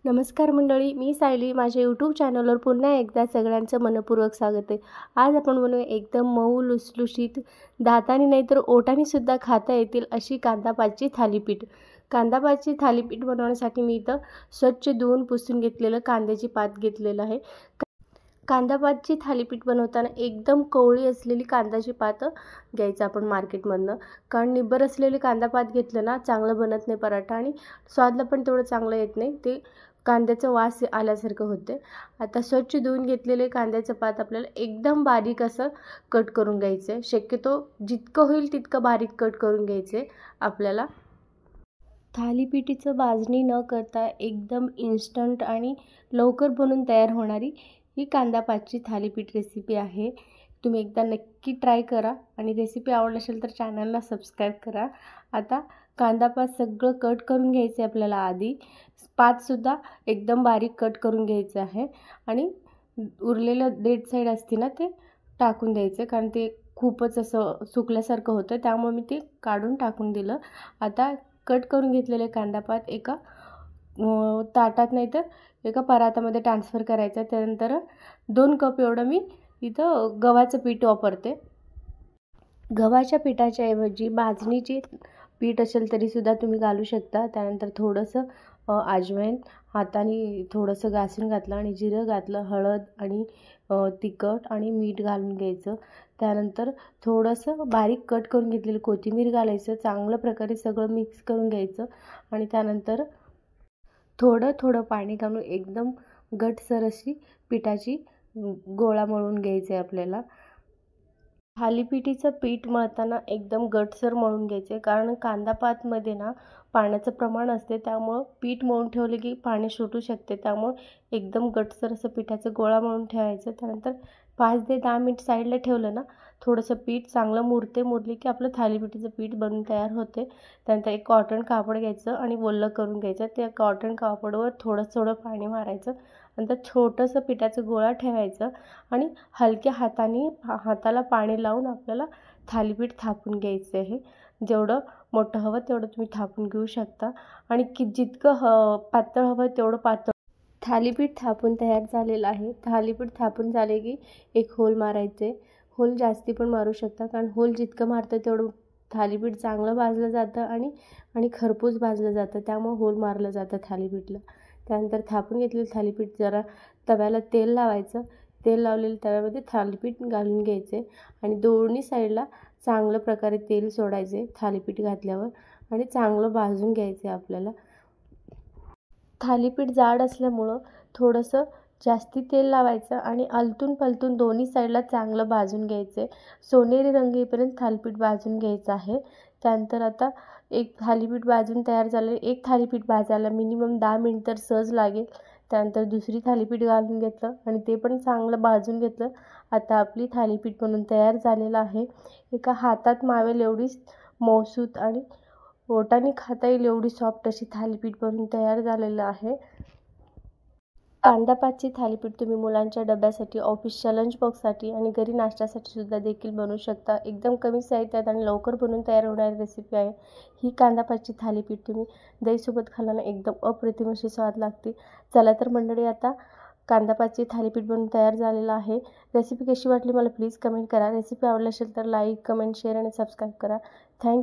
नमस्कार मंडळी, मी सायली. माझ्या यूट्यूब चॅनलवर पुन्हा एकदा सगळ्यांचं मनपूर्वक स्वागत आहे. आज आपण बनवूया एकदम मऊ लुसलुशीत, दाताने नाही तर ओठाने सुद्धा खाता येतील अशी कांदापातची थालीपीठ. कांदापातची थालीपीठ बनवण्यासाठी मी इथं स्वच्छ धुवून पुसून घेतलेलं कांद्याची पात घेतलेलं आहे. कांदापातची थालीपीठ बनवताना एकदम कवळी असलेली कांद्याची पात घ्यायचं आपण मार्केटमधनं. कारण निब्बर असलेली कांदापात घेतलं ना चांगलं बनत नाही पराठा आणि स्वादला पण तेवढं चांगलं येत नाही. ते कांद्याचा वास आल्यासारखं होते. आता स्वच्छ धुवून घेतलेले कांद्याचं पात आपल्याला एकदम बारीक असं कट करून घ्यायचं आहे. शक्यतो जितकं होईल तितकं बारीक कट करून घ्यायचं आहे आपल्याला. थालीपीठीचं भाजणी न करता एकदम इन्स्टंट आणि लवकर बनून तयार होणारी ही कांदापातची थालीपीठ रेसिपी आहे. तुम्ही एकदा नक्की ट्राय करा आणि रेसिपी आवडली असेल तर चॅनलला सबस्क्राईब करा. आता कांदापात सगळं कट करून घ्यायचं आहे आपल्याला. आधी पातसुद्धा एकदम बारीक कट करून घ्यायचं आहे आणि उरलेलं डेट साईड असते ना ते टाकून द्यायचं, कारण ते खूपच असं सुकल्यासारखं होतं, त्यामुळे मी ते काढून टाकून दिलं. आता कट करून घेतलेले कांदापात एका ताटात नाही तर एका परातामध्ये ट्रान्सफर करायचं. त्यानंतर 2 कप एवढं मी इथं गव्हाचं पीठ वापरते. गव्हाच्या पिठाच्या ऐवजी भाजणीची पीठ असेल तरीसुद्धा तुम्ही घालू शकता. त्यानंतर थोडंसं अजवाईन हाताने थोडंसं घासून घातलं आणि जिरं घातलं, हळद आणि तिखट आणि मीठ घालून घ्यायचं. त्यानंतर थोडंसं बारीक कट करून घेतलेलं कोथिंबीर घालायचं. चांगल्या प्रकारे सगळं मिक्स करून घ्यायचं आणि त्यानंतर थोडं थोडं पाणी घालून एकदम घट्टसर अशी पिठाची गोळा मळून घ्यायचं आहे आपल्याला. थालीपीठीचं पीठ मळताना एकदम घट्टसर मळून घ्यायचे, कारण कांदापातमध्ये ना पाण्याचं प्रमाण असते, त्यामुळं पीठ मळून ठेवले की पाणी सुटू शकते. त्यामुळं एकदम घट्टसर असं पिठाचं गोळा मळून ठेवायचं. त्यानंतर 5 ते 10 मिनिट साईडला ठेवलं ना, थोडंसं पीठ चांगलं मुरली की आपलं थालीपीठीचं पीठ बनून तयार होते. त्यानंतर एक कॉटन कापड घ्यायचं आणि ओलं करून घ्यायचं. त्या कॉटन कापडावर थोडं पाणी मारायचं. नंतर छोटंसं पिठाचं गोळा ठेवायचं आणि हलक्या हाताला पाणी लावून आपल्याला थालीपीठ थापून घ्यायचं आहे. जेवढं मोठं हवं तेवढं तुम्ही थापून घेऊ शकता आणि जितकं पातळ हवं तेवढं पातळ. थालीपीठ थापून तयार झालेलं आहे. थालीपीठ थापून झाले की एक होल मारायचे. होल जास्ती पण मारू शकता, कारण होल जितकं मारतं तेवढं थालीपीठ चांगलं भाजलं जातं आणि खरपूस भाजलं जातं, त्यामुळे होल मारलं जातं थालीपीठला. त्यानंतर थापून घेतलेलं थालीपीठ जरा तव्याला तेल लावायचं. तेल लावलेलं तव्यामध्ये थालीपीठ घालून घ्यायचे आणि दोन्ही साईडला चांगल्या प्रकारे तेल सोडायचे थालीपीठ घातल्यावर आणि चांगलं भाजून घ्यायचे आपल्याला. थालीपीठ जाड असल्यामुळं थोडंसं जास्ती तेल लावायचं आणि आलटून पलटून दोन्ही साईडला चांगलं भाजून घ्यायचे. सोनेरी रंग येईपर्यंत थालीपीठ भाजून घ्यायचं आहे. त्यानंतर आता एक थालीपीठ भाजून तयार झालं. एक थालीपीठ भाजायला मिनिमम 10 मिनिट तर सहज लागेल. त्यानंतर दुसरी थालीपीठ घालून घेतलं आणि ते पण चांगलं भाजून घेतलं. आता आपली थालीपीठ बनून तयार झालेलं आहे. एका हातात मावेल एवढी मऊसूत आणि ओठाने खाता येईल एवढी सॉफ्ट अशी थालीपीठ बनून तयार झालेलं आहे. कांदापातची थालीपीठ तुम्ही मुलांच्या डब्यासाठी, ऑफिसच्या लंच बॉक्ससाठी आणि घरी नाश्त्यासाठी सुद्धा देखील बनवू शकता. एकदम कमी साहित्यात आणि लवकर बनवून तयार होणारी रेसिपी आहे ही कांदापातची थालीपीठ. तुम्ही दहीसोबत खाल्ल्यानं एकदम अप्रतिम अशी स्वाद लागते. चला तर मंडळी, आता कांदापातची थालीपीठ बनवून तयार झालेलं आहे. रेसिपी कशी वाटली मला प्लीज कमेंट करा. रेसिपी आवडली असेल तर लाईक, कमेंट, शेअर आणि सबस्क्राईब करा. थँक्यू.